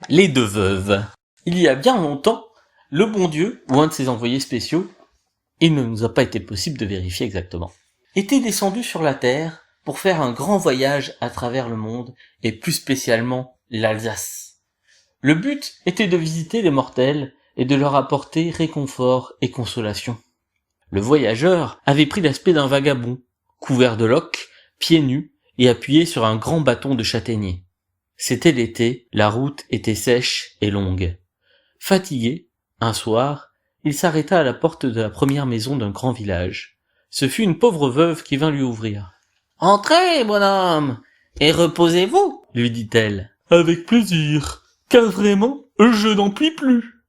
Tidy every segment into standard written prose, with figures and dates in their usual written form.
Les deux veuves. Il y a bien longtemps, le bon Dieu, ou un de ses envoyés spéciaux, il ne nous a pas été possible de vérifier exactement, était descendu sur la terre pour faire un grand voyage à travers le monde, et plus spécialement l'Alsace. Le but était de visiter les mortels et de leur apporter réconfort et consolation. Le voyageur avait pris l'aspect d'un vagabond, couvert de loques, pieds nus et appuyé sur un grand bâton de châtaignier. C'était l'été, la route était sèche et longue. Fatigué, un soir, il s'arrêta à la porte de la première maison d'un grand village. Ce fut une pauvre veuve qui vint lui ouvrir. « Entrez, bonhomme, et reposez-vous, lui dit-elle. « Avec plaisir, car vraiment, je n'en puis plus.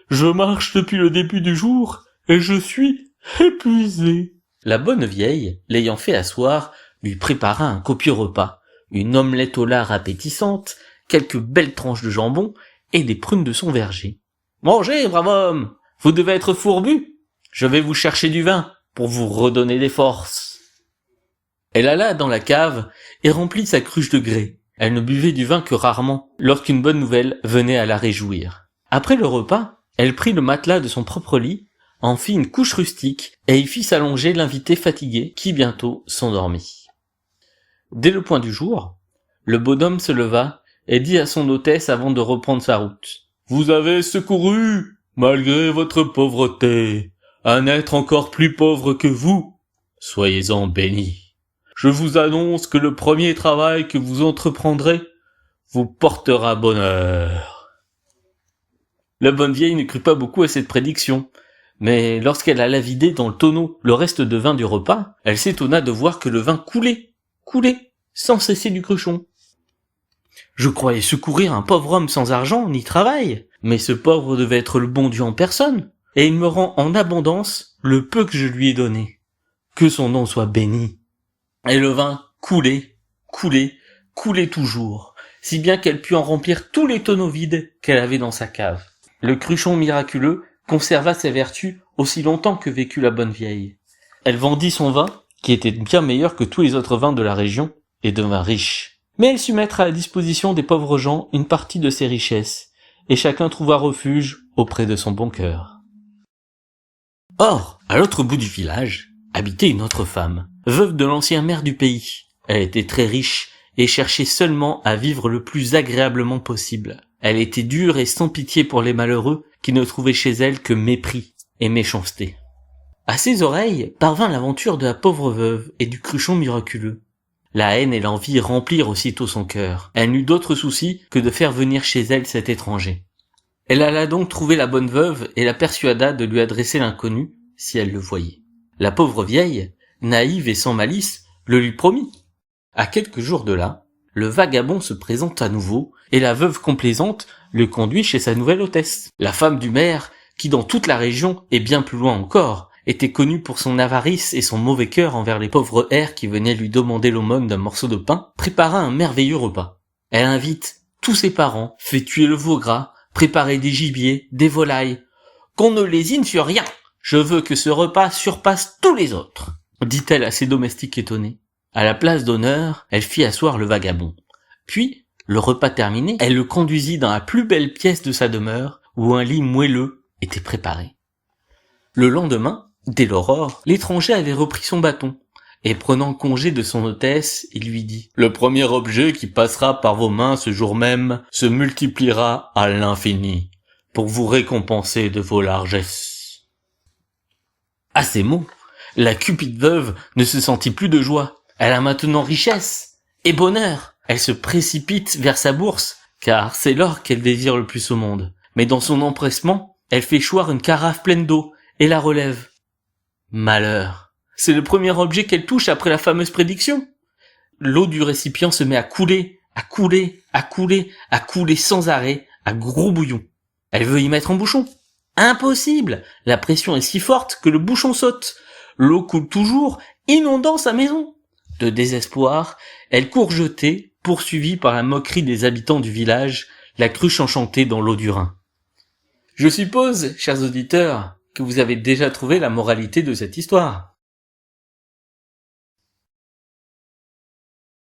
Je marche depuis le début du jour, et je suis épuisé. » La bonne vieille, l'ayant fait asseoir, lui prépara un copieux repas. Une omelette au lard appétissante, quelques belles tranches de jambon et des prunes de son verger. « Mangez, brave homme, vous devez être fourbu. Je vais vous chercher du vin pour vous redonner des forces. » Elle alla dans la cave et remplit sa cruche de grès. Elle ne buvait du vin que rarement, lorsqu'une bonne nouvelle venait à la réjouir. Après le repas, elle prit le matelas de son propre lit, en fit une couche rustique et y fit s'allonger l'invité fatigué qui bientôt s'endormit. Dès le point du jour, le bonhomme se leva et dit à son hôtesse avant de reprendre sa route. « Vous avez secouru, malgré votre pauvreté, un être encore plus pauvre que vous. Soyez-en bénis. Je vous annonce que le premier travail que vous entreprendrez vous portera bonheur. » La bonne vieille ne crut pas beaucoup à cette prédiction, mais lorsqu'elle alla vider dans le tonneau le reste de vin du repas, elle s'étonna de voir que le vin coulait, sans cesser du cruchon. « Je croyais secourir un pauvre homme sans argent ni travail, mais ce pauvre devait être le bon Dieu en personne, et il me rend en abondance le peu que je lui ai donné. Que son nom soit béni. » Et le vin coulait toujours, si bien qu'elle put en remplir tous les tonneaux vides qu'elle avait dans sa cave. Le cruchon miraculeux conserva ses vertus aussi longtemps que vécut la bonne vieille. Elle vendit son vin, qui était bien meilleur que tous les autres vins de la région, et devint riche. Mais elle sut mettre à la disposition des pauvres gens une partie de ses richesses, et chacun trouva refuge auprès de son bon cœur. Or, à l'autre bout du village, habitait une autre femme, veuve de l'ancien maire du pays. Elle était très riche, et cherchait seulement à vivre le plus agréablement possible. Elle était dure et sans pitié pour les malheureux, qui ne trouvaient chez elle que mépris et méchanceté. À ses oreilles parvint l'aventure de la pauvre veuve et du cruchon miraculeux. La haine et l'envie remplirent aussitôt son cœur. Elle n'eut d'autre souci que de faire venir chez elle cet étranger. Elle alla donc trouver la bonne veuve et la persuada de lui adresser l'inconnu, si elle le voyait. La pauvre vieille, naïve et sans malice, le lui promit. À quelques jours de là, le vagabond se présente à nouveau, et la veuve complaisante le conduit chez sa nouvelle hôtesse. La femme du maire, qui dans toute la région, et bien plus loin encore, était connue pour son avarice et son mauvais cœur envers les pauvres hères qui venaient lui demander l'aumône d'un morceau de pain, prépara un merveilleux repas. Elle invite tous ses parents, fait tuer le veau gras, préparer des gibiers, des volailles. « Qu'on ne lésine sur rien, je veux que ce repas surpasse tous les autres », dit-elle à ses domestiques étonnés. À la place d'honneur, elle fit asseoir le vagabond. Puis, le repas terminé, elle le conduisit dans la plus belle pièce de sa demeure, où un lit moelleux était préparé. Le lendemain, dès l'aurore, l'étranger avait repris son bâton, et prenant congé de son hôtesse, il lui dit « Le premier objet qui passera par vos mains ce jour même se multipliera à l'infini, pour vous récompenser de vos largesses. » À ces mots, la cupide veuve ne se sentit plus de joie. Elle a maintenant richesse et bonheur. Elle se précipite vers sa bourse, car c'est l'or qu'elle désire le plus au monde. Mais dans son empressement, elle fait choir une carafe pleine d'eau et la relève. Malheur! C'est le premier objet qu'elle touche après la fameuse prédiction. L'eau du récipient se met à couler sans arrêt, à gros bouillon. Elle veut y mettre un bouchon. Impossible! La pression est si forte que le bouchon saute. L'eau coule toujours, inondant sa maison. De désespoir, elle court jeter, poursuivie par la moquerie des habitants du village, la cruche enchantée dans l'eau du Rhin. Je suppose, chers auditeurs, que vous avez déjà trouvé la moralité de cette histoire.